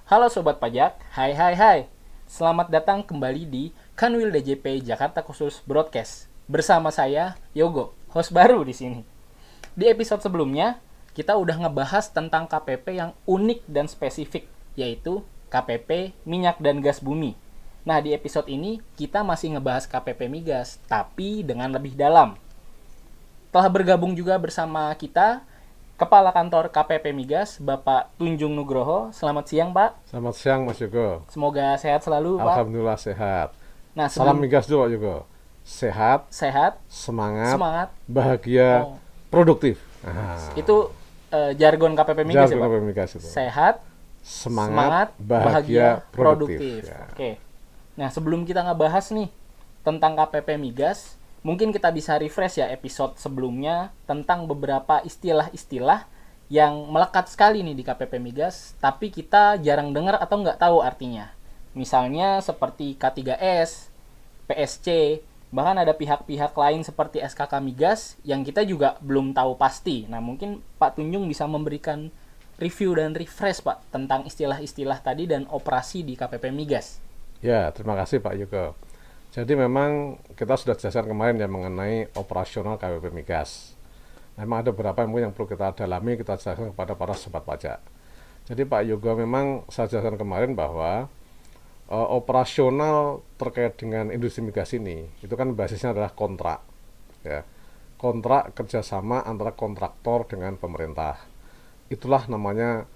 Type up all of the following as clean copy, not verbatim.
Halo Sobat Pajak, hai. Selamat datang kembali di Kanwil DJP Jakarta Khusus Broadcast. Bersama saya, Yogo, host baru di sini. Di episode sebelumnya, kita udah ngebahas tentang KPP yang unik dan spesifik, yaitu KPP Minyak dan Gas Bumi. Nah, di episode ini, kita masih ngebahas KPP Migas, tapi dengan lebih dalam. Telah bergabung juga bersama kita, Kepala Kantor KPP Migas, Bapak Tunjung Nugroho. Selamat siang, Pak. Selamat siang, Mas Yogo. Semoga sehat selalu, Pak. Alhamdulillah sehat. Nah, Salam migas dulu, Pak Yogo. Sehat, sehat, semangat, bahagia, produktif. Itu jargon KPP Migas ya, Pak? KPP Migas itu. Sehat, semangat, bahagia, produktif. Ya. Oke. Nah, sebelum kita ngebahas nih tentang KPP Migas, mungkin kita bisa refresh ya episode sebelumnya tentang beberapa istilah-istilah yang melekat sekali nih di KPP Migas, tapi kita jarang dengar atau nggak tahu artinya. Misalnya seperti K3S, PSC, bahkan ada pihak-pihak lain seperti SKK Migas yang kita juga belum tahu pasti. Nah, mungkin Pak Tunjung bisa memberikan review dan refresh, Pak, tentang istilah-istilah tadi dan operasi di KPP Migas. Ya, terima kasih Pak Yogo. Jadi memang kita sudah jelaskan kemarin ya mengenai operasional KPP Migas. Memang ada beberapa yang perlu kita dalami, kita jelaskan kepada para sobat pajak. Jadi Pak Yogo, memang saya jelaskan kemarin bahwa operasional terkait dengan industri migas ini, itu kan basisnya adalah kontrak. Ya. Kontrak kerjasama antara kontraktor dengan pemerintah. Itulah namanya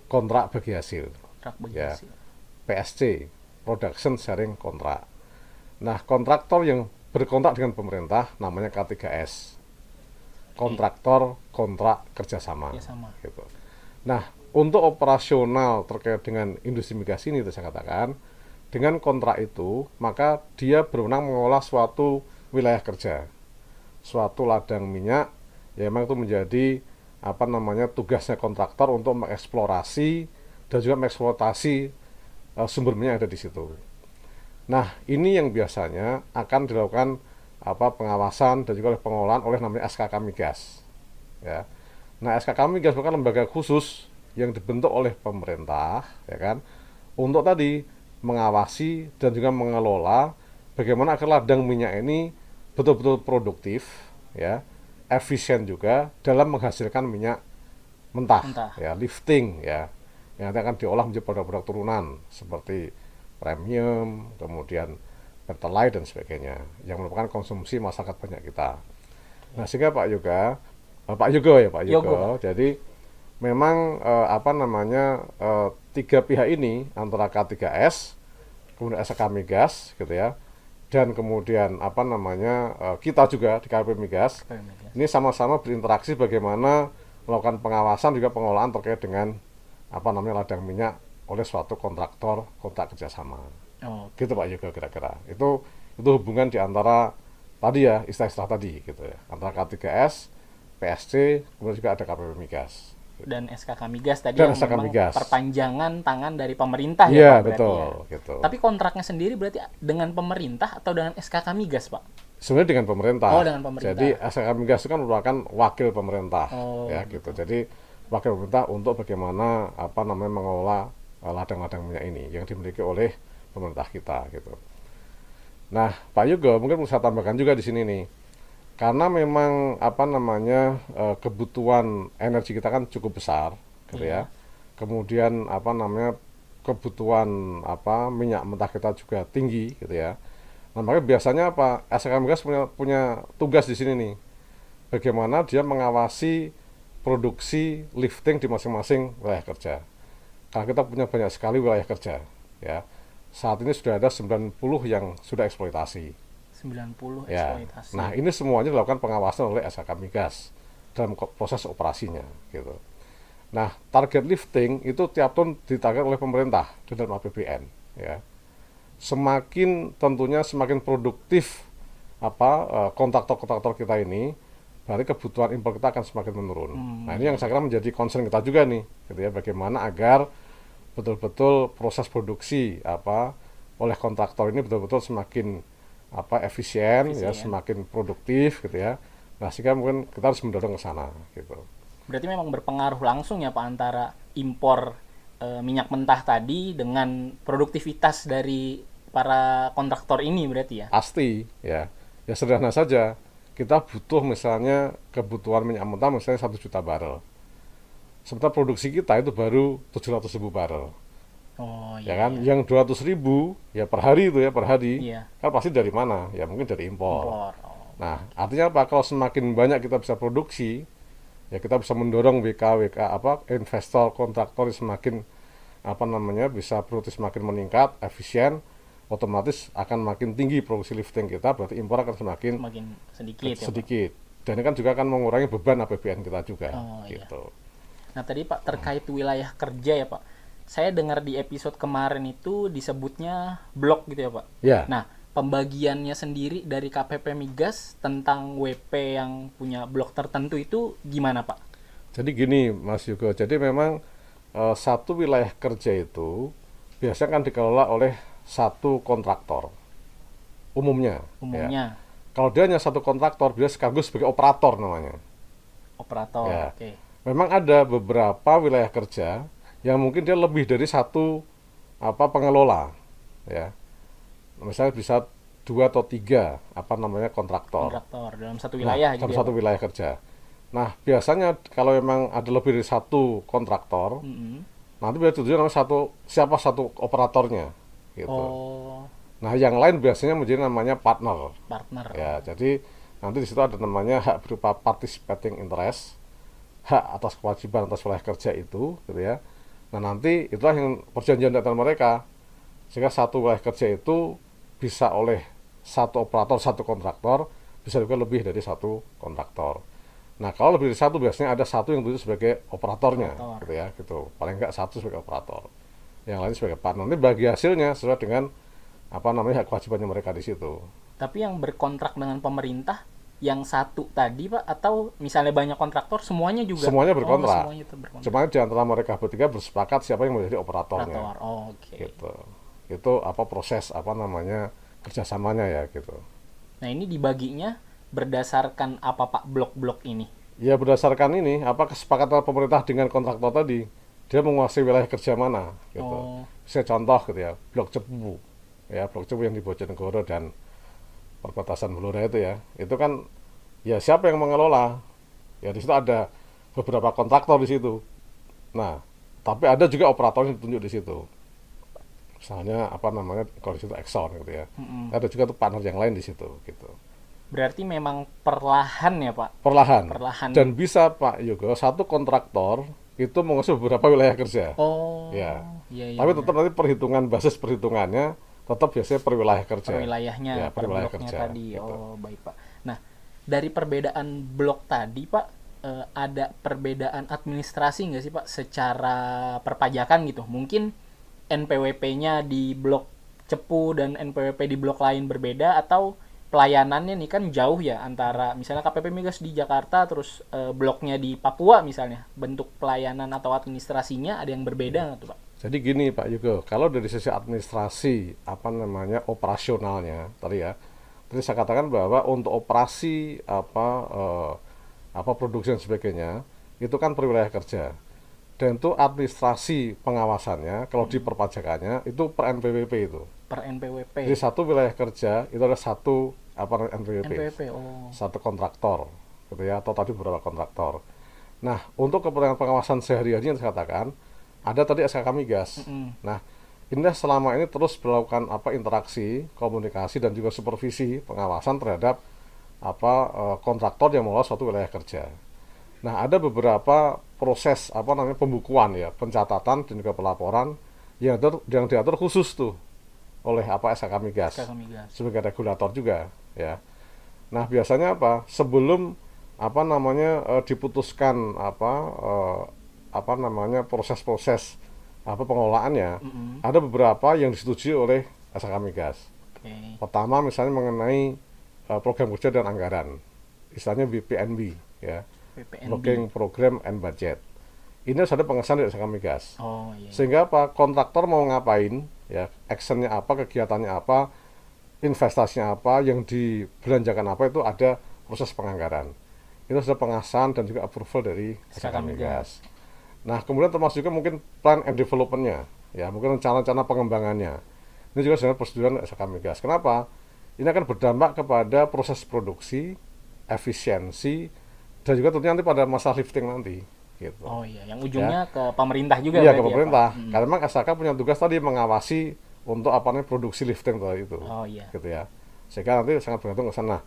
kontrak bagi hasil. Kontrak bagi ya. hasil. PSC, Production Sharing Contract. Nah, kontraktor yang berkontrak dengan pemerintah namanya K3S. Kontraktor kontrak kerjasama. Gitu. Nah, untuk operasional terkait dengan industri migas ini, itu saya katakan, dengan kontrak itu, maka dia berwenang mengolah suatu wilayah kerja, suatu ladang minyak, ya memang itu menjadi tugasnya kontraktor untuk mengeksplorasi dan juga mengeksploitasi sumber minyak yang ada di situ. Nah, ini yang biasanya akan dilakukan pengawasan dan juga oleh pengolahan oleh namanya SKK Migas. Ya. Nah, SKK Migas merupakan lembaga khusus yang dibentuk oleh pemerintah, ya kan, untuk tadi mengawasi dan juga mengelola bagaimana agar ladang minyak ini betul-betul produktif, ya, efisien juga dalam menghasilkan minyak mentah. Ya, lifting, ya, yang nanti akan diolah menjadi produk-produk turunan seperti premium, kemudian pertalite dan sebagainya, yang merupakan konsumsi masyarakat banyak kita. Nah, sehingga Pak Yogo, jadi memang tiga pihak ini antara K3S, kemudian SKK Migas, gitu ya, dan kemudian kita juga di KPP Migas, ini sama-sama berinteraksi bagaimana melakukan pengawasan juga pengolahan terkait dengan ladang minyak oleh suatu kontraktor kontrak kerjasama. Gitu Pak Yogo, kira-kira itu hubungan di antara tadi ya, istilah-istilah tadi gitu ya, antara K3S, PSC, kemudian juga ada KPP Migas dan SKK Migas tadi dan yang SKK memang Migas. Perpanjangan tangan dari pemerintah ya Pak, betul, ya. Gitu. Tapi kontraknya sendiri berarti dengan pemerintah atau dengan SKK Migas, Pak? Sebenarnya dengan pemerintah. Dengan pemerintah. Jadi SKK Migas itu kan merupakan wakil pemerintah, gitu. Jadi wakil pemerintah untuk bagaimana mengelola ladang-ladang minyak ini yang dimiliki oleh pemerintah kita, gitu. Nah, Pak Yogo, mungkin bisa tambahkan juga di sini nih, karena memang kebutuhan energi kita kan cukup besar, gitu ya. Kemudian kebutuhan minyak mentah kita juga tinggi, gitu ya. Nah, makanya biasanya SKK Migas punya tugas di sini nih, bagaimana dia mengawasi produksi lifting di masing-masing wilayah kerja. Karena kita punya banyak sekali wilayah kerja, ya. Saat ini sudah ada 90 yang sudah eksploitasi. 90 ya. Eksploitasi. Nah, ini semuanya dilakukan pengawasan oleh SKK Migas dalam proses operasinya, gitu. Nah, target lifting itu tiap tahun ditarget oleh pemerintah di dalam APBN, ya. Semakin produktif kontraktor kita ini, berarti kebutuhan impor kita akan semakin menurun. Nah, ini yang saya kira menjadi concern kita juga nih, gitu ya, bagaimana agar betul-betul proses produksi oleh kontraktor ini betul-betul semakin efisien, ya, semakin produktif, gitu ya. Nah, sehingga mungkin kita harus mendorong ke sana, gitu. Berarti memang berpengaruh langsung ya Pak antara impor minyak mentah tadi dengan produktivitas dari para kontraktor ini berarti ya? Pasti, ya. Ya sederhana saja. Kita butuh misalnya kebutuhan minyak mentah misalnya 1 juta barel. Sementara produksi kita itu baru 700.000 barel. Oh Ya iya. kan? Yang 200.000 ya per hari itu ya, per hari. Iya. Kan pasti dari mana? Ya mungkin dari impor. Impor. Oh. Nah, artinya apa? Kalau semakin banyak kita bisa produksi, ya kita bisa mendorong WK investor kontraktor semakin bisa produktif semakin meningkat, efisien, otomatis akan makin tinggi produksi lifting kita, berarti impor akan semakin sedikit. Dan ini kan juga akan mengurangi beban APBN kita juga. Gitu. Nah tadi Pak terkait wilayah kerja ya Pak, saya dengar di episode kemarin itu disebutnya blok gitu ya Pak. Ya. Nah pembagiannya sendiri dari KPP Migas tentang WP yang punya blok tertentu itu gimana Pak? Jadi gini Mas Yugo, jadi memang satu wilayah kerja itu biasanya kan dikelola oleh satu kontraktor umumnya. Ya. Kalau dia hanya satu kontraktor, dia sekaligus sebagai operator namanya. Operator. Ya. Oke. Memang ada beberapa wilayah kerja yang mungkin dia lebih dari satu pengelola, ya. Misalnya bisa 2 atau 3 kontraktor. Kontraktor dalam satu wilayah. Dalam satu wilayah kerja. Nah, biasanya kalau memang ada lebih dari satu kontraktor, nanti biasanya tujuan namanya siapa satu operatornya, gitu. Oh. Nah, yang lain biasanya menjadi namanya partner. Partner. Ya, jadi nanti di situ ada namanya hak berupa participating interest, hak atas kewajiban atas wilayah kerja itu, gitu ya. Nah, nanti itulah yang perjanjian antara mereka, sehingga satu wilayah kerja itu bisa oleh satu operator, satu kontraktor, bisa juga lebih dari satu kontraktor. Nah, kalau lebih dari satu biasanya ada satu yang dituju sebagai operatornya, gitu ya, gitu. Paling enggak satu sebagai operator, yang lain sebagai partner. Nanti bagi hasilnya sesuai dengan hak kewajibannya mereka di situ. Tapi yang berkontrak dengan pemerintah yang satu tadi Pak, atau misalnya banyak kontraktor semuanya juga? Semuanya berkontrak. Semuanya berkontrak. Cuma di antara mereka bertiga bersepakat siapa yang menjadi operatornya. Oke. Gitu. Itu proses kerjasamanya ya gitu. Nah ini dibaginya berdasarkan apa Pak blok-blok ini? Ya berdasarkan ini kesepakatan pemerintah dengan kontraktor tadi, dia menguasai wilayah kerja mana gitu. Saya contoh gitu ya, blok Cepu. Ya, blok Cepu yang di Bojonegoro dan perbatasan Blora itu ya. Itu kan ya siapa yang mengelola? Ya di situ ada beberapa kontraktor di situ. Nah, tapi ada juga operator yang ditunjuk di situ. Misalnya kalau di situ Exxon gitu ya. Ada juga tuh partner yang lain di situ gitu. Berarti memang perlahan ya Pak? Perlahan. Dan bisa Pak Yogo, satu kontraktor itu menguasai beberapa wilayah kerja. Iya. Tapi tetap nanti basis perhitungannya tetap biasanya per wilayah kerja. Per wilayahnya, ya, per wilayah kerja tadi. Gitu. Baik Pak. Nah, dari perbedaan blok tadi Pak, ada perbedaan administrasi nggak sih Pak secara perpajakan gitu? Mungkin NPWP-nya di blok Cepu dan NPWP di blok lain berbeda, atau pelayanannya nih kan jauh ya antara misalnya KPP Migas di Jakarta terus bloknya di Papua misalnya, bentuk pelayanan atau administrasinya ada yang berbeda nggak tuh Pak? Jadi gini Pak Yugo, kalau dari sisi administrasi operasionalnya tadi saya katakan bahwa untuk operasi produksi dan sebagainya itu kan per wilayah kerja. Dan itu administrasi pengawasannya kalau di perpajakannya itu per NPWP itu. Per NPWP. Jadi satu wilayah kerja itu ada satu NPWP. Satu kontraktor gitu ya, atau tadi beberapa kontraktor. Nah, untuk kepentingan pengawasan sehari-hari yang saya katakan ada tadi SKK Migas. Nah, ini selama ini terus melakukan interaksi, komunikasi dan juga supervisi pengawasan terhadap kontraktor yang mengelola suatu wilayah kerja. Nah, ada beberapa proses pembukuan ya, pencatatan dan juga pelaporan yang diatur khusus tuh oleh SKK Migas sebagai regulator juga ya. Nah, biasanya sebelum diputuskan proses-proses pengelolaannya, ada beberapa yang disetujui oleh SKK Migas. Pertama misalnya mengenai program kerja dan anggaran, istilahnya BPNB ya, Working Program and Budget. Ini harus ada pengesahan dari SKK Migas. Sehingga kontraktor mau ngapain ya, actionnya apa, kegiatannya apa, investasinya apa, yang dibelanjakan apa, itu ada proses penganggaran. Itu sudah pengesahan dan juga approval dari SKK Migas. Nah, kemudian termasuk juga mungkin plan and development-nya, ya, mungkin rencana-rencana pengembangannya. Ini juga sebenarnya persetujuan SK Migas. Kenapa? Ini akan berdampak kepada proses produksi, efisiensi, dan juga tentunya nanti pada masa lifting nanti. Gitu. Oh iya, yang ujungnya ke pemerintah juga. Iya, ke berarti pemerintah. ya, Pak? Karena memang SK punya tugas tadi mengawasi untuk apa namanya produksi lifting tadi itu. Oh iya. Gitu ya. Sehingga nanti sangat bergantung ke sana.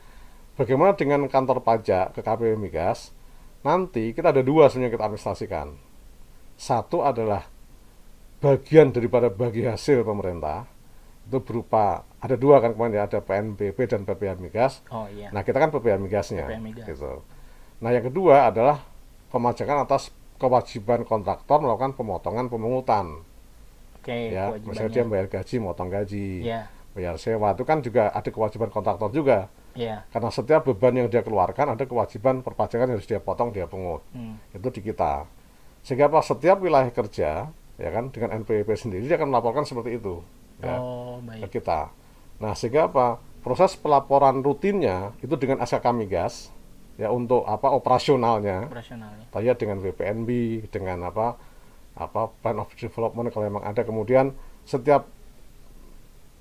Bagaimana dengan kantor pajak ke KPP Migas? Nanti kita ada dua sebenarnya kita administrasikan. Satu adalah bagian daripada bagi hasil pemerintah, itu berupa ada dua kan kemarin ya, ada PNBP dan PPH Migas. Oh iya. Nah, kita kan PPH Migasnya. PPH Migas. Gitu. Nah, yang kedua adalah pemajakan atas kewajiban kontraktor melakukan pemotongan pemungutan. Oke, Ya, misalnya dia bayar gaji, motong gaji. Iya. Bayar sewa, itu kan juga ada kewajiban kontraktor juga. Iya. Karena setiap beban yang dia keluarkan ada kewajiban perpajakan yang harus dia potong, dia pungut. Itu di kita. Sehingga apa, setiap wilayah kerja, ya kan, dengan NPWP sendiri dia akan melaporkan seperti itu, ya, ke kita. Nah, sehingga apa, proses pelaporan rutinnya itu dengan SKK Migas, ya, untuk apa, operasionalnya. Tadi dengan BPNB, dengan apa plan of development kalau memang ada. Kemudian setiap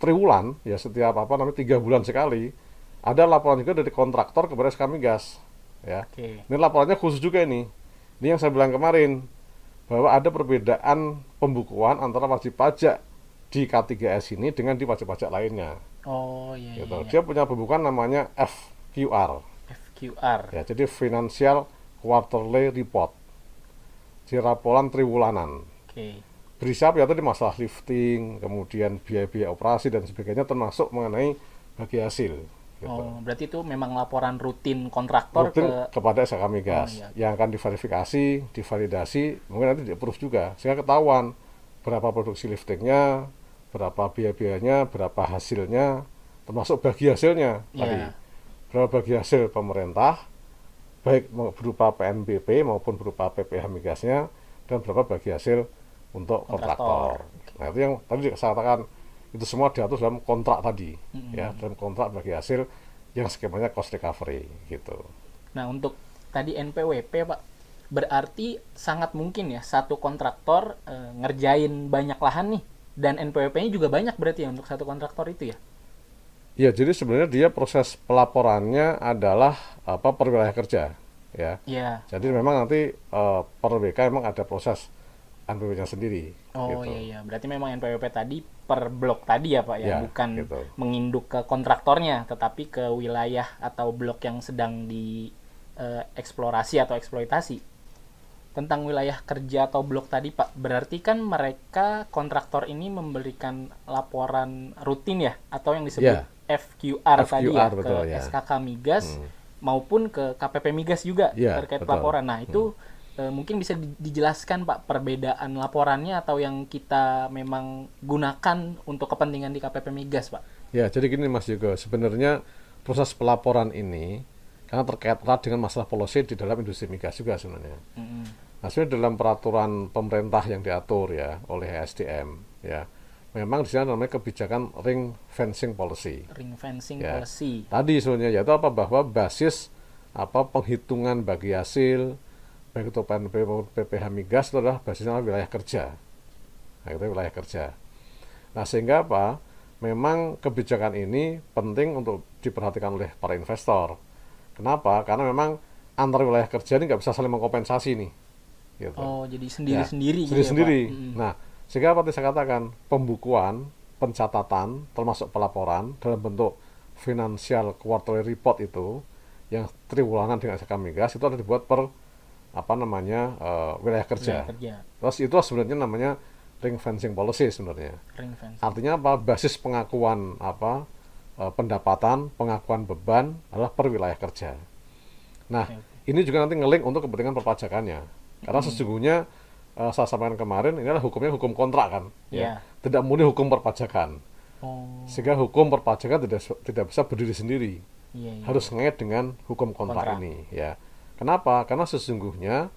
triwulan, ya, setiap 3 bulan sekali ada laporan juga dari kontraktor kepada SK Migas, ya. Ini laporannya khusus juga ini yang saya bilang kemarin, bahwa ada perbedaan pembukuan antara wajib pajak di K3S ini dengan di pajak-pajak lainnya. Oh iya. Gitu. Dia punya pembukuan namanya FQR. Ya, jadi Financial Quarterly Report. Jadi laporan triwulanan. Berisi apa ya, tadi masalah lifting, kemudian biaya-biaya operasi dan sebagainya, termasuk mengenai bagi hasil. Gitu. Oh, berarti itu memang laporan rutin kontraktor kepada SK Migas, yang akan diverifikasi, divalidasi, mungkin nanti di-approve juga, sehingga ketahuan berapa produksi liftingnya, berapa biaya-biayanya, berapa hasilnya, termasuk bagi hasilnya tadi. Berapa bagi hasil pemerintah, baik berupa PNBP maupun berupa PPH Migasnya, dan berapa bagi hasil untuk kontraktor. Nah, itu yang tadi saya katakan, itu semua diatur dalam kontrak tadi, ya, dalam kontrak bagi hasil yang skemanya cost recovery gitu. Nah, untuk tadi NPWP, Pak, berarti sangat mungkin ya satu kontraktor ngerjain banyak lahan nih, dan NPWP-nya juga banyak berarti ya untuk satu kontraktor itu ya? Ya, jadi sebenarnya dia proses pelaporannya adalah per wilayah kerja, ya. Jadi memang nanti per WK memang ada proses NPWP-nya sendiri. Oh gitu. Iya, berarti memang NPWP tadi per blok tadi ya Pak ya, bukan gitu. Menginduk ke kontraktornya, tetapi ke wilayah atau blok yang sedang di eksplorasi atau eksploitasi. Tentang wilayah kerja atau blok tadi Pak, berarti kan mereka kontraktor ini memberikan laporan rutin ya, atau yang disebut FQR tadi ya, betul, ke SKK Migas maupun ke KPP Migas juga terkait laporan. Nah itu mungkin bisa dijelaskan Pak perbedaan laporannya atau yang kita memang gunakan untuk kepentingan di KPP Migas Pak? Ya, jadi gini Mas Yogo, sebenarnya proses pelaporan ini karena terkait erat dengan masalah policy di dalam industri migas juga sebenarnya. Nah, sebenarnya dalam peraturan pemerintah yang diatur ya oleh SDM, ya, memang di sana namanya kebijakan ring fencing policy. Ring fencing policy. Tadi sebenarnya yaitu apa, bahwa basis penghitungan bagi hasil baik itu PNB maupun PPH Migas itu adalah basisnya wilayah kerja. Nah, itu wilayah kerja. Nah, sehingga apa? Memang kebijakan ini penting untuk diperhatikan oleh para investor. Kenapa? Karena memang antar wilayah kerja ini nggak bisa saling mengkompensasi nih. Gitu. Oh, jadi sendiri-sendiri. Sendiri-sendiri. Ya, nah, sehingga apa yang saya katakan, pembukuan, pencatatan, termasuk pelaporan dalam bentuk financial quarterly report itu, yang triwulanan dengan SK Migas itu ada dibuat per wilayah kerja. Terus itu sebenarnya namanya ring fencing policy sebenarnya. Artinya apa? Basis pengakuan pendapatan, pengakuan beban adalah per wilayah kerja. Nah, ini juga nanti ngelink untuk kepentingan perpajakannya. Karena sesungguhnya saya sampaikan kemarin, ini adalah hukumnya hukum kontrak kan, ya. Tidak murni hukum perpajakan. Sehingga hukum perpajakan tidak bisa berdiri sendiri. Harus ngait dengan hukum kontrak ini, ya. Kenapa? Karena sesungguhnya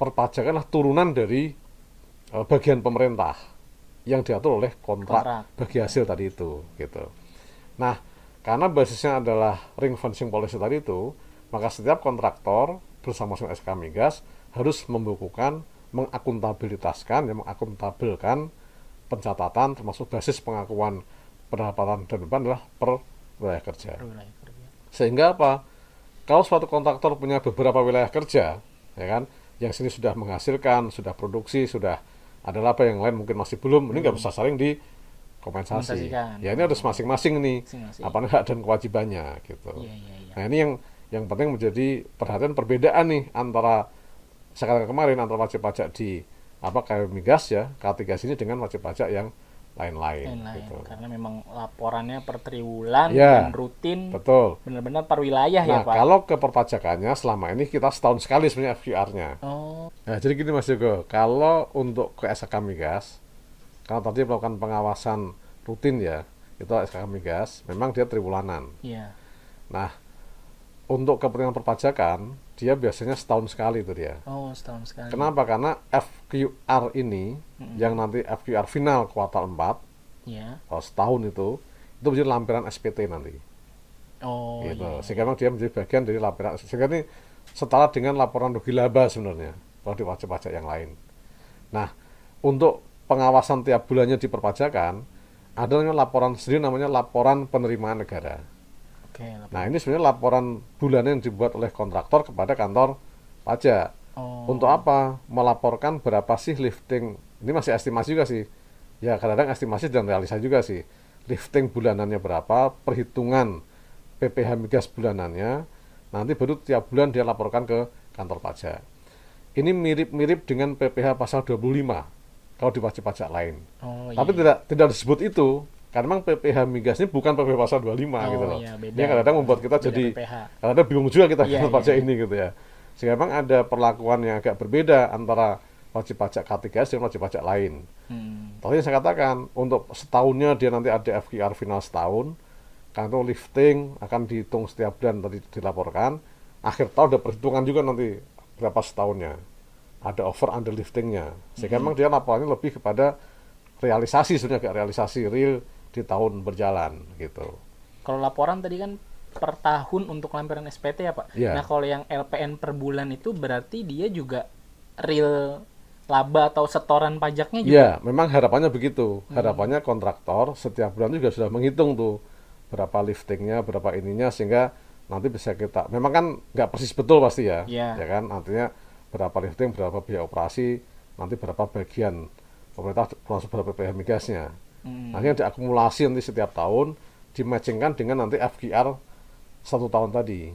perpajakan adalah turunan dari bagian pemerintah yang diatur oleh kontrak bagi hasil tadi itu, gitu. Nah, karena basisnya adalah ring fencing policy tadi itu, maka setiap kontraktor bersama SK Migas harus membukukan mengakuntabilitaskan, yang mengakuntabelkan pencatatan termasuk basis pengakuan pendapatan dan beban adalah per wilayah kerja. Sehingga apa? Kalau suatu kontraktor punya beberapa wilayah kerja, ya kan, yang sini sudah menghasilkan, sudah produksi, sudah ada laba, yang lain mungkin masih belum, ini nggak bisa saling dikompensasi. Ya ini harus masing-masing nih, apa hak dan kewajibannya gitu. Nah ini yang penting menjadi perhatian perbedaan nih antara sekarang kemarin antara wajib pajak di KW Migas ya K3 ini dengan wajib pajak yang lain-lain gitu. Karena memang laporannya per triwulan dan rutin. Betul. Benar-benar per wilayah ya Pak. Nah kalau ke perpajakannya selama ini kita setahun sekali sebenarnya FQR-nya. Nah jadi gini Mas Yogo, kalau untuk ke SKK Migas, kalau tadi melakukan pengawasan rutin ya, itu SKK Migas, memang dia triwulanan. Nah untuk kepentingan perpajakan dia biasanya setahun sekali itu dia. Setahun sekali. Kenapa? Karena FQR ini yang nanti FQR final kuartal 4 setahun itu menjadi lampiran SPT nanti. Gitu. Sehingga memang dia menjadi bagian dari lampiran. Sehingga ini setara dengan laporan rugi laba sebenarnya kalau di wajib pajak yang lain. Nah, untuk pengawasan tiap bulannya di perpajakan ada laporan sendiri namanya laporan penerimaan negara. Nah ini sebenarnya laporan bulanan yang dibuat oleh kontraktor kepada kantor pajak. Untuk apa? Melaporkan berapa sih lifting. Ini masih estimasi juga sih. Ya kadang-kadang estimasi dan realisasi juga sih. Lifting bulanannya berapa, perhitungan PPh Migas bulanannya. Nanti baru tiap bulan dia laporkan ke kantor pajak. Ini mirip-mirip dengan PPh pasal 25 kalau di wajib pajak lain. Tapi tidak disebut itu. Karena memang PPh Migas ini bukan PPh pasal 25 gitu loh. Ini kadang-kadang membuat kita jadi kadang-kadang bingung juga kita kantor pajak ini gitu ya. Sehingga memang ada perlakuan yang agak berbeda antara wajib pajak K3S dan wajib pajak lain. Tadi saya katakan untuk setahunnya dia nanti ada FQR final setahun, karena lifting akan dihitung setiap bulan tadi dilaporkan. Akhir tahun ada perhitungan juga nanti berapa setahunnya. Ada over under liftingnya. Sehingga memang dia laporannya lebih kepada realisasi sebenarnya, kayak realisasi real di tahun berjalan gitu. Kalau laporan tadi kan per tahun untuk lampiran SPT ya Pak. Nah kalau yang LPN per bulan itu berarti dia juga real laba atau setoran pajaknya juga? Iya, memang harapannya begitu. Harapannya kontraktor setiap bulan juga sudah menghitung tuh berapa liftingnya, berapa ininya, sehingga nanti bisa kita, memang kan nggak persis betul pasti ya, ya kan, artinya berapa lifting, berapa biaya operasi, nanti berapa bagian pemerintah termasuk berapa PPh Migasnya. Nanti diakumulasi nanti setiap tahun, dimatchingkan dengan nanti FQR 1 tahun tadi.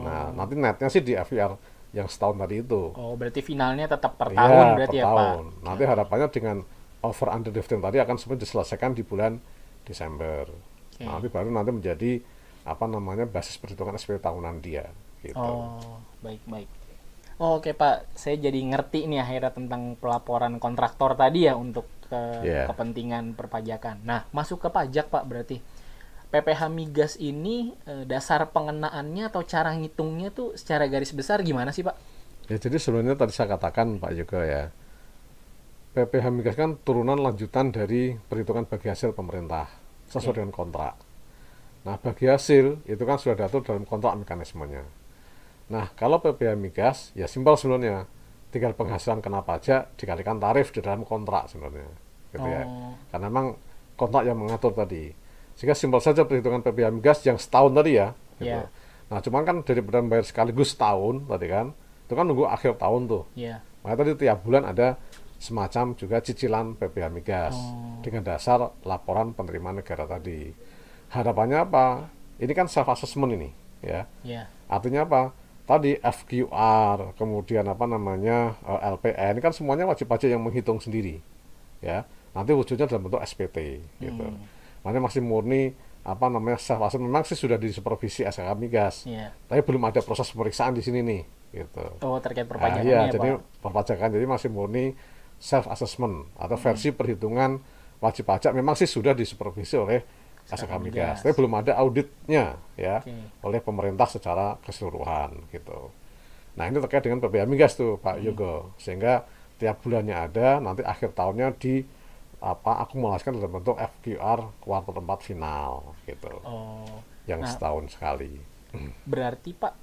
Nah, nanti netnya sih di FQR yang setahun tadi itu. Berarti finalnya tetap per tahun berarti per tahun. Nanti harapannya dengan over under lifting tadi akan sebenarnya diselesaikan di bulan Desember. Nanti baru nanti menjadi basis perhitungan SPT tahunan dia. Gitu. Baik. Oke Pak, saya jadi ngerti nih akhirnya tentang pelaporan kontraktor tadi ya untuk kepentingan perpajakan. Nah, masuk ke pajak Pak, berarti PPh Migas ini dasar pengenaannya atau cara ngitungnya tuh secara garis besar gimana sih Pak? Ya jadi sebenarnya tadi saya katakan Pak juga ya, PPh Migas kan turunan lanjutan dari perhitungan bagi hasil pemerintah sesuai dengan kontrak. Nah bagi hasil itu kan sudah diatur dalam kontrak mekanismenya. Nah kalau PPh Migas ya simpel sebenarnya, tinggal penghasilan kena pajak dikalikan tarif di dalam kontrak sebenarnya, gitu ya. Karena memang kontrak yang mengatur tadi. Sehingga simpel saja perhitungan PPh Migas yang setahun tadi ya. Gitu. Nah cuman kan dari beban bayar sekaligus setahun tadi kan, itu kan nunggu akhir tahun tuh. Makanya tadi tiap bulan ada semacam juga cicilan PPh Migas dengan dasar laporan penerimaan negara tadi. Harapannya apa? Ini kan self assessment ini, ya. Artinya apa? Tadi FQR, kemudian LPN, ini kan semuanya wajib pajak yang menghitung sendiri, ya. Nanti wujudnya dalam bentuk SPT, gitu. Makanya masih murni self assessment. Memang sih sudah disupervisi SKK Migas, tapi belum ada proses pemeriksaan di sini nih, gitu. Terkait perpajakannya jadi perpajakan, jadi masih murni self assessment atau versi perhitungan wajib pajak. Memang sih sudah disupervisi oleh SKK Migas, tapi belum ada auditnya ya oleh pemerintah secara keseluruhan gitu. Nah ini terkait dengan PPh Migas tuh Pak Yogo, sehingga tiap bulannya ada, nanti akhir tahunnya akumulasikan dalam bentuk FQR kuartal 4 final gitu. Yang setahun sekali. Berarti Pak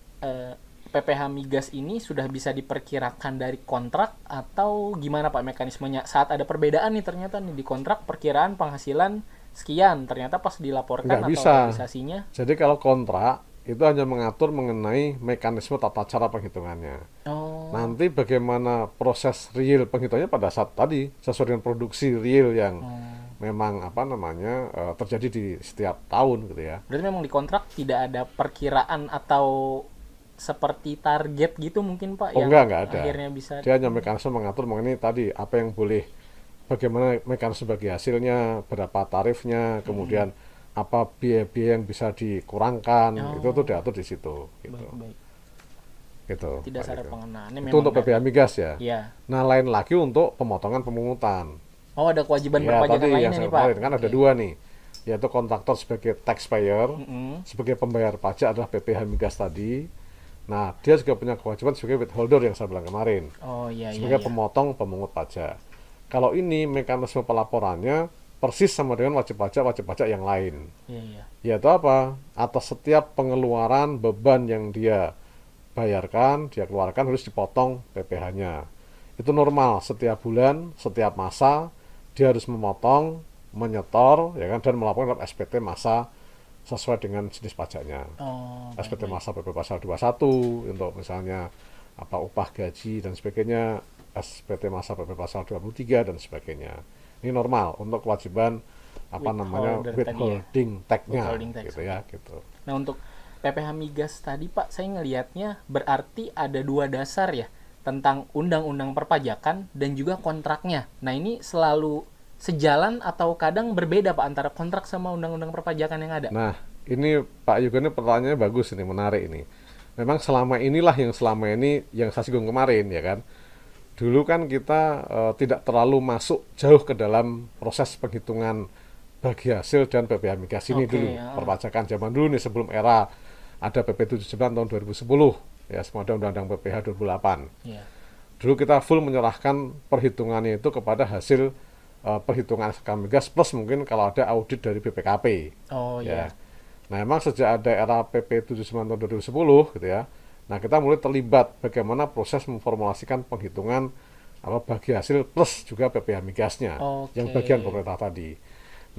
PPh migas ini sudah bisa diperkirakan dari kontrak atau gimana Pak mekanismenya? Saat ada perbedaan nih ternyata nih di kontrak perkiraan penghasilan sekian, ternyata pas dilaporkan nggak atau bisa. realisasinya. Jadi kalau kontrak itu hanya mengatur mengenai mekanisme tata cara penghitungannya. Nanti bagaimana proses real penghitungannya pada saat tadi sesuai dengan produksi real yang memang terjadi di setiap tahun gitu ya. Berarti memang di kontrak tidak ada perkiraan atau seperti target gitu mungkin Pak yang enggak ada. Akhirnya bisa. Dia hanya mekanisme mengatur mengenai tadi apa yang boleh, bagaimana mekanisme bagi hasilnya, berapa tarifnya, kemudian apa biaya-biaya yang bisa dikurangkan, itu tuh diatur di situ. Gitu. Baik. Gitu. Tidak secara pengenaannya. Itu untuk PPh migas ya. Iya. Nah lain lagi untuk pemotongan pemungutan. Oh ada kewajiban perpajakan lainnya nih Pak. Kan ada dua nih, yaitu kontraktor sebagai taxpayer, sebagai pembayar pajak adalah PPh migas tadi. Nah, dia juga punya kewajiban sebagai withholder yang saya bilang kemarin. Sebagai pemotong pemungut pajak. Kalau ini mekanisme pelaporannya persis sama dengan wajib pajak yang lain. Yaitu apa? Atas setiap pengeluaran beban yang dia bayarkan, dia keluarkan harus dipotong PPh-nya. Itu normal, setiap bulan, setiap masa dia harus memotong, menyetor, ya kan, dan melaporkan dalam SPT masa sesuai dengan jenis pajaknya. SPT masa PP pasal 21 untuk misalnya upah gaji dan sebagainya, SPT masa PP pasal 23 dan sebagainya. Ini normal untuk kewajiban withholding tax-nya gitu ya, gitu. Nah, untuk PPh migas tadi Pak, saya ngelihatnya berarti ada dua dasar ya, tentang undang-undang perpajakan dan juga kontraknya. Nah, ini selalu sejalan atau kadang berbeda Pak antara kontrak sama undang-undang perpajakan yang ada? Nah, ini Pak Yugo, ini pertanyaannya bagus, ini menarik ini. Memang selama ini yang saya singgung kemarin ya kan. Dulu kan kita tidak terlalu masuk jauh ke dalam proses penghitungan bagi hasil dan PPh migas ini dulu. Perpajakan zaman dulu nih, sebelum era ada PP 79 tahun 2010 ya, semua ada undang-undang PPh 2008. Dulu kita full menyerahkan perhitungannya itu kepada hasil perhitungan SK migas plus mungkin kalau ada audit dari BPKP. Nah, memang sejak ada era PP 79 tahun 2010 gitu ya. Nah, kita mulai terlibat bagaimana proses memformulasikan penghitungan bagi hasil plus juga PPh migasnya yang bagian pemerintah tadi.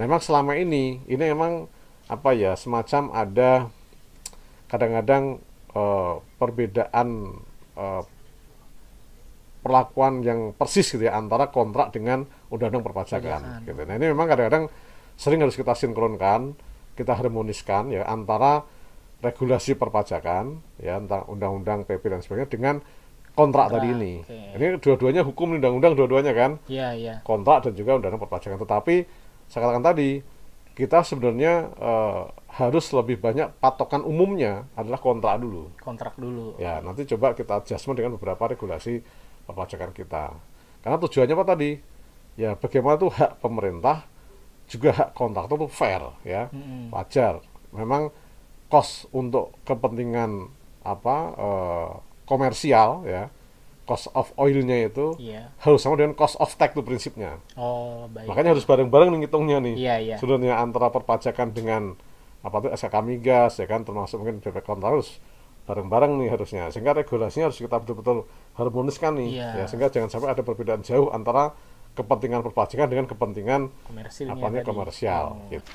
Nah, memang selama ini memang semacam ada kadang-kadang perbedaan perlakuan yang persis gitu ya antara kontrak dengan undang-undang perpajakan gitu. Nah, ini memang kadang-kadang sering harus kita sinkronkan, kita harmoniskan ya antara regulasi perpajakan ya, antara undang-undang PP dan sebagainya dengan kontrak tadi ini. Ini dua-duanya hukum undang-undang dua-duanya kan. Kontrak dan juga undang-undang perpajakan. Tetapi saya katakan tadi, kita sebenarnya harus lebih banyak patokan umumnya adalah kontrak dulu. Ya, nanti coba kita adjustment dengan beberapa regulasi perpajakan kita. Karena tujuannya apa tadi? Ya, bagaimana tuh hak pemerintah juga hak kontraktor tuh fair ya. Wajar. Memang cost untuk kepentingan komersial ya, cost of oil-nya itu harus sama dengan cost of tax itu prinsipnya. Makanya harus bareng-bareng nih ngitungnya nih. Sebenarnya antara perpajakan dengan SKK migas ya kan, termasuk mungkin BP kontrak harus bareng-bareng nih harusnya. Sehingga regulasinya harus kita betul-betul harmoniskan nih. Ya, sehingga jangan sampai ada perbedaan jauh antara kepentingan perpajakan dengan kepentingan komersial. Gitu.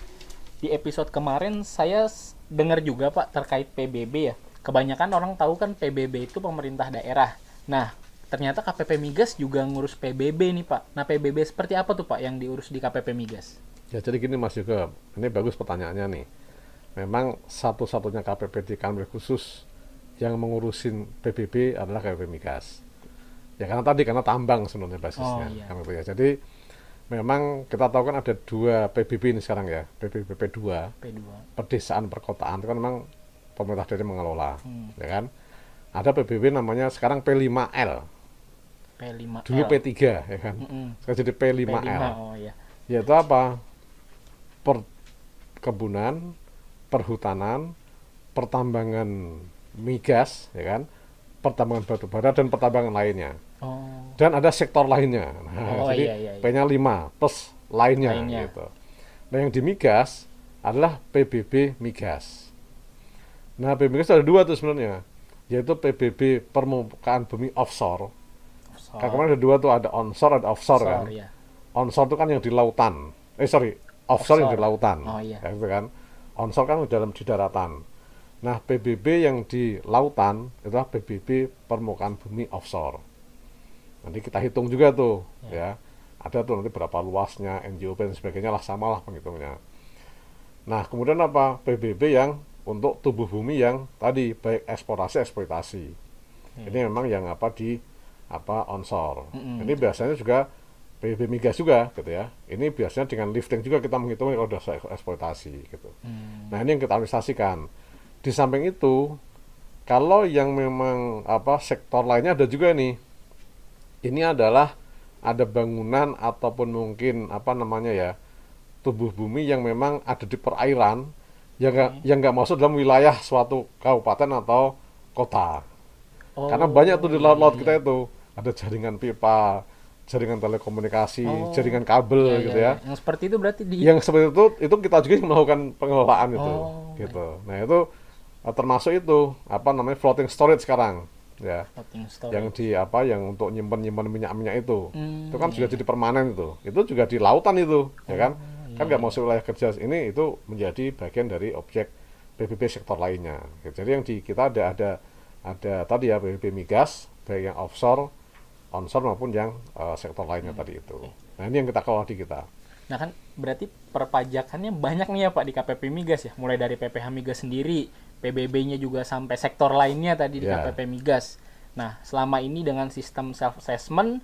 Di episode kemarin saya dengar juga Pak terkait PBB ya. Kebanyakan orang tahu kan PBB itu pemerintah daerah. Nah, ternyata KPP Migas juga ngurus PBB nih Pak. Nah, PBB seperti apa tuh Pak yang diurus di KPP Migas? Ya, jadi gini Mas Yugo, ini bagus pertanyaannya nih. Memang satu-satunya KPP di Kanwil khusus yang mengurusin PBB adalah KPP Migas. Ya karena tambang sebenarnya basisnya. Gitu ya. Jadi memang kita tahu kan ada dua PBB ini sekarang ya, PBB P2, pedesaan perkotaan itu kan memang pemerintah daerah mengelola, ya kan. Ada PBB namanya sekarang P5L. Dulu P3 ya kan. Sekarang jadi P5L. Yaitu apa? Perkebunan, perhutanan, pertambangan migas, ya kan, pertambangan batu bara dan pertambangan lainnya. Dan ada sektor lainnya. Nah, jadi P-nya 5 plus lainnya gitu. Nah, yang di migas adalah PBB migas. Nah, PBB migas ada dua tuh sebenarnya. yaitu PBB permukaan bumi offshore. Kan kemarin ada dua tuh, ada onshore, ada offshore kan. Iya. Onshore itu kan yang di lautan. Offshore yang di lautan. Oh iya. Ya, gitu kan. Onshore kan di daratan. Nah, PBB yang di lautan itu adalah PBB permukaan bumi offshore. Nanti kita hitung juga tuh, ya. Ada tuh nanti berapa luasnya, NJOP dan sebagainya lah, samalah penghitungnya. Nah, kemudian apa? PBB yang untuk tubuh bumi yang tadi baik eksplorasi, eksploitasi. Ini memang yang onshore. Ini biasanya juga PBB migas juga gitu ya. Ini biasanya dengan lifting juga kita menghitung kalau sudah eksploitasi gitu. Nah, ini yang kita administrasikan. Di samping itu, kalau yang memang sektor lainnya ada juga nih. Ini adalah ada bangunan ataupun mungkin tubuh bumi yang memang ada di perairan yang nggak masuk dalam wilayah suatu kabupaten atau kota. Karena banyak tuh di laut-laut kita itu ada jaringan pipa, jaringan telekomunikasi, jaringan kabel gitu ya. Yang seperti itu berarti yang seperti itu kita juga melakukan pengelolaan itu gitu. Nah, itu termasuk itu floating storage sekarang ya. Yang yang untuk nyimpan minyak itu. Itu kan sudah jadi permanen itu. Itu juga di lautan itu, ya kan? Kan nggak masuk wilayah kerja ini, itu menjadi bagian dari objek PBB sektor lainnya. Jadi yang di kita ada tadi ya PBB migas, baik yang offshore, onshore maupun yang sektor lainnya tadi itu. Nah, ini yang kita kelola di kita. Nah, kan berarti perpajakannya banyak nih ya Pak di KPP Migas ya, mulai dari PPH Migas sendiri, PBB-nya juga sampai sektor lainnya tadi di KPP Migas. Nah, selama ini dengan sistem self-assessment,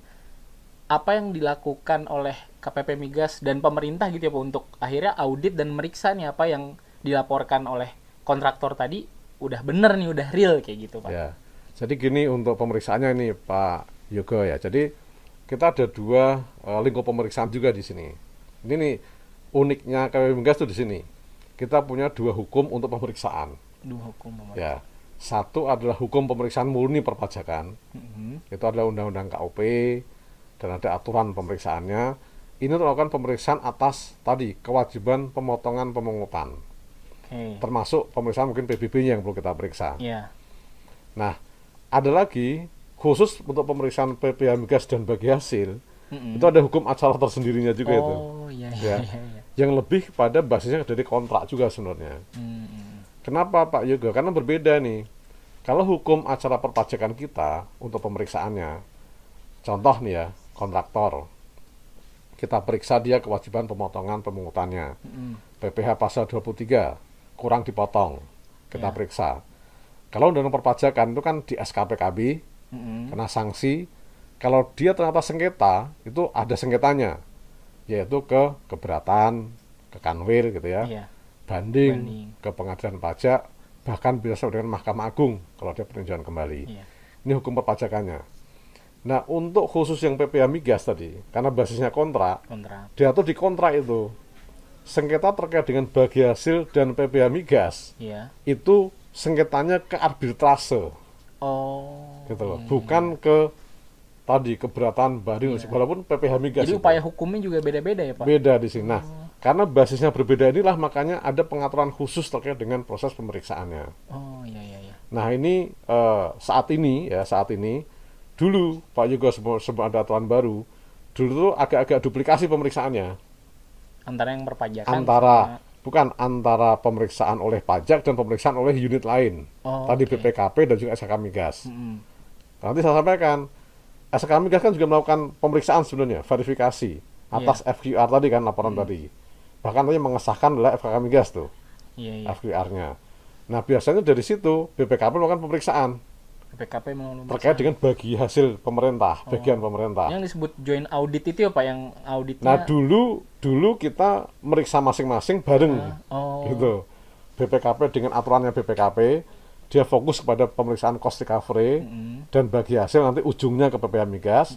apa yang dilakukan oleh KPP Migas dan pemerintah gitu ya Pak untuk akhirnya audit dan meriksa nih apa yang dilaporkan oleh kontraktor tadi udah bener nih, udah real kayak gitu Pak. Ya, jadi gini untuk pemeriksaannya ini Pak Yogo ya. Jadi kita ada dua lingkup pemeriksaan juga di sini. Ini nih uniknya KPP Migas tuh di sini. Kita punya dua hukum untuk pemeriksaan. Dua hukum pemeriksaan. Ya, satu adalah hukum pemeriksaan murni perpajakan. Itu adalah Undang-Undang KUP dan ada aturan pemeriksaannya. Ini melakukan pemeriksaan atas tadi kewajiban pemotongan pemungutan. Termasuk pemeriksaan mungkin PBB-nya yang perlu kita periksa. Nah, ada lagi khusus untuk pemeriksaan PPH Migas dan bagi hasil. Itu ada hukum acara tersendirinya juga itu. Iya. Yang lebih pada basisnya dari kontrak juga sebenarnya. Kenapa Pak Yoga? Karena berbeda nih. Kalau hukum acara perpajakan kita untuk pemeriksaannya, contoh nih ya, kontraktor, kita periksa dia kewajiban pemotongan pemungutannya. PPH pasal 23 kurang dipotong, kita periksa. Kalau undang perpajakan itu kan di SKPKB, kena sanksi. Kalau dia ternyata sengketa, itu ada sengketanya, yaitu ke keberatan, ke kanwil gitu ya, banding ke pengadilan pajak, bahkan bisa dengan Mahkamah Agung kalau dia peninjauan kembali. Ini hukum perpajakannya. Nah, untuk khusus yang PPH Migas tadi, karena basisnya kontrak, diatur di kontrak itu, sengketa terkait dengan bagi hasil dan PPH Migas, itu sengketanya ke arbitrase. Gitu loh. Bukan ke tadi keberatan banding, walaupun PPH Migas. Jadi upaya hukumnya juga beda-beda ya Pak? Beda di sini. Nah, karena basisnya berbeda inilah makanya ada pengaturan khusus terkait dengan proses pemeriksaannya. Nah, ini saat ini dulu Pak Yogo sebelum ada aturan baru, dulu tuh agak-agak duplikasi pemeriksaannya. Antara yang perpajakan? Antara pemeriksaan oleh pajak dan pemeriksaan oleh unit lain. Tadi BPKP dan juga SKK Migas. Nanti saya sampaikan, SKK Migas kan juga melakukan pemeriksaan sebenarnya, verifikasi atas FQR tadi kan, laporan tadi. Bahkan tadi mengesahkan adalah FKK Migas tuh, FQR-nya. Nah, biasanya dari situ BPKP melakukan pemeriksaan. Terkait dengan bagi hasil pemerintah, bagian pemerintah. Yang disebut joint audit itu ya Pak, yang auditnya. Nah, dulu kita meriksa masing-masing bareng, gitu. BPKP dengan aturannya BPKP, dia fokus kepada pemeriksaan cost recovery dan bagi hasil nanti ujungnya ke PPH Migas,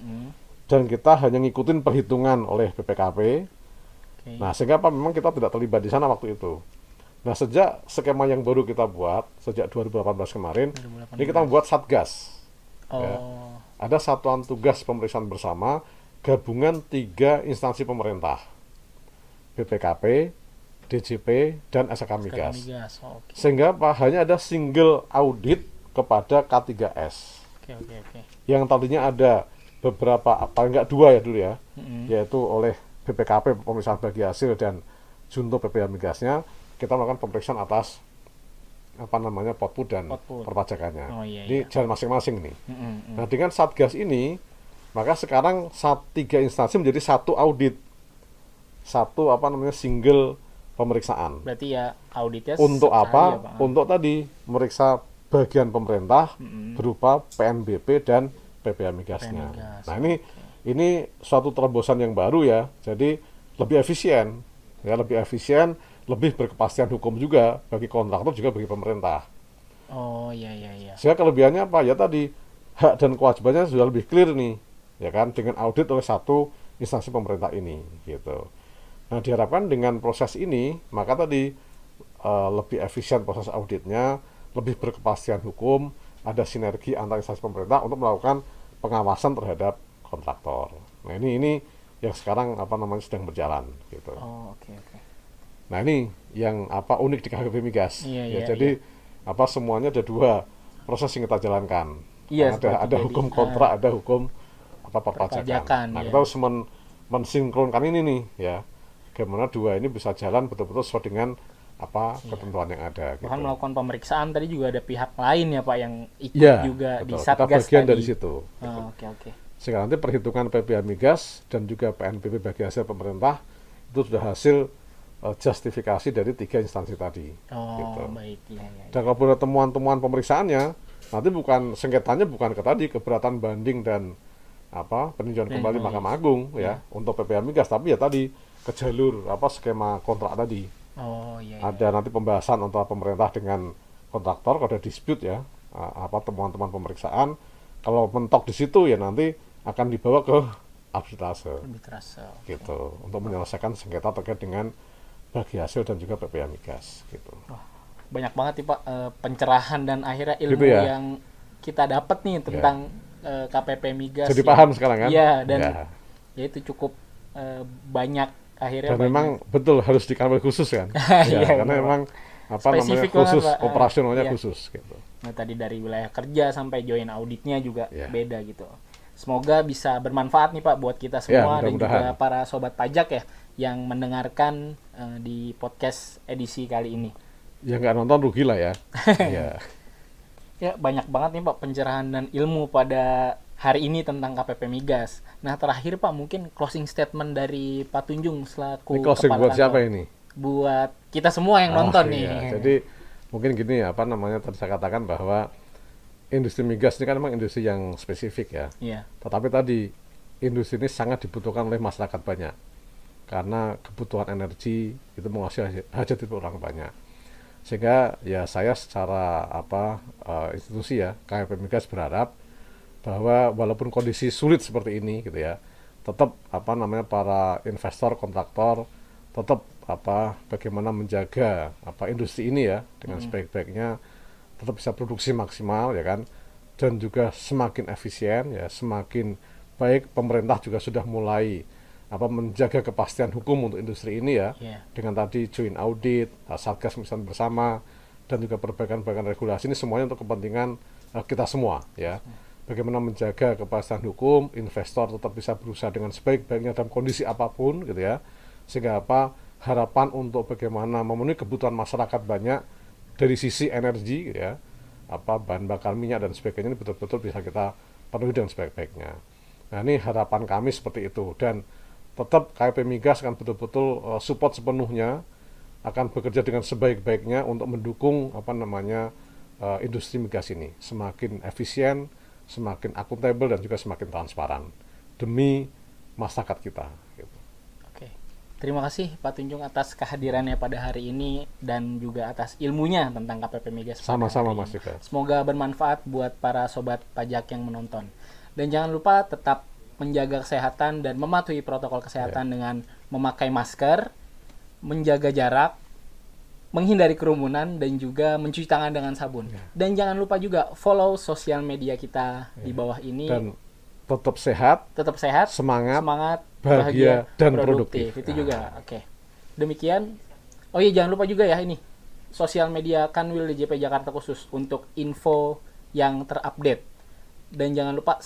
dan kita hanya ngikutin perhitungan oleh BPKP. Nah, sehingga memang kita tidak terlibat di sana waktu itu. Nah, sejak skema yang baru kita buat, sejak 2018 kemarin, ini kita membuat Satgas. Ya. Ada satuan tugas pemeriksaan bersama, gabungan 3 instansi pemerintah. BPKP, DJP, dan SKK Migas. Sehingga hanya ada single audit kepada K3S. Oke. Yang tadinya ada beberapa, paling nggak 2 ya dulu ya, yaitu oleh BPKP pemeriksaan bagi hasil dan Junto PPh Migasnya, kita melakukan pemeriksaan atas Potput dan perpajakannya. Ini jalan masing-masing nih. Nah, dengan Satgas ini, maka sekarang 3 instansi menjadi satu audit, satu single pemeriksaan. Berarti ya auditnya untuk apa? Ya, untuk tadi meriksa bagian pemerintah berupa PNBP dan PPh Migasnya. Nah, ini suatu terobosan yang baru ya. Jadi lebih efisien, lebih berkepastian hukum juga bagi kontraktor juga bagi pemerintah. Oh iya. Sehingga kelebihannya apa? Ya tadi hak dan kewajibannya sudah lebih clear nih, ya kan, dengan audit oleh satu instansi pemerintah ini, gitu. Nah, diharapkan dengan proses ini, maka tadi lebih efisien proses auditnya, lebih berkepastian hukum, ada sinergi antar instansi pemerintah untuk melakukan pengawasan terhadap kontraktor. Nah, ini yang sekarang sedang berjalan, gitu. Oh, oke. Nah, ini yang unik di KPP Migas. Jadi semuanya ada 2 proses yang kita jalankan. Ada hukum kontrak, ada hukum perpajakan. Nah, kita harus mensinkronkan ini nih, ya. Bagaimana 2 ini bisa jalan betul-betul sesuai dengan ketentuan yang ada. Bahkan melakukan pemeriksaan tadi juga ada pihak lain ya Pak yang ikut juga betul. Di Satgas kita bagian tadi. Dari situ. Oke. Sehingga nanti perhitungan PPh Migas dan juga PNBP bagi hasil pemerintah itu sudah hasil justifikasi dari 3 instansi tadi. Gitu. Baik. Ya. Dan kalau ada temuan-temuan pemeriksaannya, nanti sengketanya bukan ke tadi keberatan banding dan peninjauan kembali Mahkamah Agung ya untuk PPh Migas, tapi ya tadi ke jalur skema kontrak tadi. Ada nanti pembahasan antara pemerintah dengan kontraktor kalau ada dispute ya, temuan-temuan pemeriksaan. Kalau mentok di situ ya nanti akan dibawa ke arbitrase. Gitu. Untuk menyelesaikan sengketa terkait dengan bagi hasil dan juga PPh Migas gitu. Banyak banget nih Pak pencerahan dan akhirnya ilmu yang kita dapat nih tentang KPP Migas. Jadi paham sekarang kan? Iya, dan ya itu cukup banyak akhirnya. Dan memang betul harus di kamar khusus kan? Karena memang khusus, operasionalnya khusus gitu. Nah, tadi dari wilayah kerja sampai join auditnya juga beda gitu. Semoga bisa bermanfaat nih Pak buat kita semua dan juga para sobat pajak ya yang mendengarkan di podcast edisi kali ini. Ya nggak nonton rugi lah ya. Ya banyak banget nih Pak pencerahan dan ilmu pada hari ini tentang KPP Migas. Nah terakhir Pak mungkin closing statement dari Pak Tunjung selaku ini closing buat kantor. Siapa ini? Buat kita semua yang nonton nih. Jadi mungkin gini tadi saya katakan bahwa industri migas ini kan memang industri yang spesifik ya. Tetapi tadi industri ini sangat dibutuhkan oleh masyarakat banyak karena kebutuhan energi itu menguasai hajat itu orang banyak. Sehingga ya saya secara institusi ya KPP Migas berharap bahwa walaupun kondisi sulit seperti ini gitu ya, tetap para investor kontraktor tetap bagaimana menjaga industri ini ya dengan sebaik-baiknya, tetap bisa produksi maksimal ya kan, dan juga semakin efisien ya, semakin baik. Pemerintah juga sudah mulai menjaga kepastian hukum untuk industri ini ya, dengan tadi joint audit, Satgas misalnya bersama, dan juga perbaikan regulasi. Ini semuanya untuk kepentingan kita semua ya. Bagaimana menjaga kepastian hukum, investor tetap bisa berusaha dengan sebaik-baiknya dalam kondisi apapun gitu ya, sehingga harapan untuk bagaimana memenuhi kebutuhan masyarakat banyak dari sisi energi gitu ya, bahan bakar minyak dan sebagainya, ini betul-betul bisa kita penuhi dengan sebaik-baiknya. Nah, ini harapan kami seperti itu, dan tetap KPP Migas akan betul-betul support sepenuhnya, akan bekerja dengan sebaik-baiknya untuk mendukung industri migas ini semakin efisien, semakin akuntabel, dan juga semakin transparan demi masyarakat kita gitu. Oke. Terima kasih Pak Tunjung atas kehadirannya pada hari ini dan juga atas ilmunya tentang KPP Migas. Sama-sama Mas Dika. Semoga bermanfaat buat para sobat pajak yang menonton. Dan jangan lupa tetap menjaga kesehatan dan mematuhi protokol kesehatan dengan memakai masker, menjaga jarak, menghindari kerumunan, dan juga mencuci tangan dengan sabun. Dan jangan lupa juga follow sosial media kita di bawah ini. Dan tetap sehat, semangat, bahagia, dan produktif. Itu juga. Oke. Demikian. Oh iya, jangan lupa juga ya ini sosial media Kanwil DJP Jakarta Khusus untuk info yang terupdate. Dan jangan lupa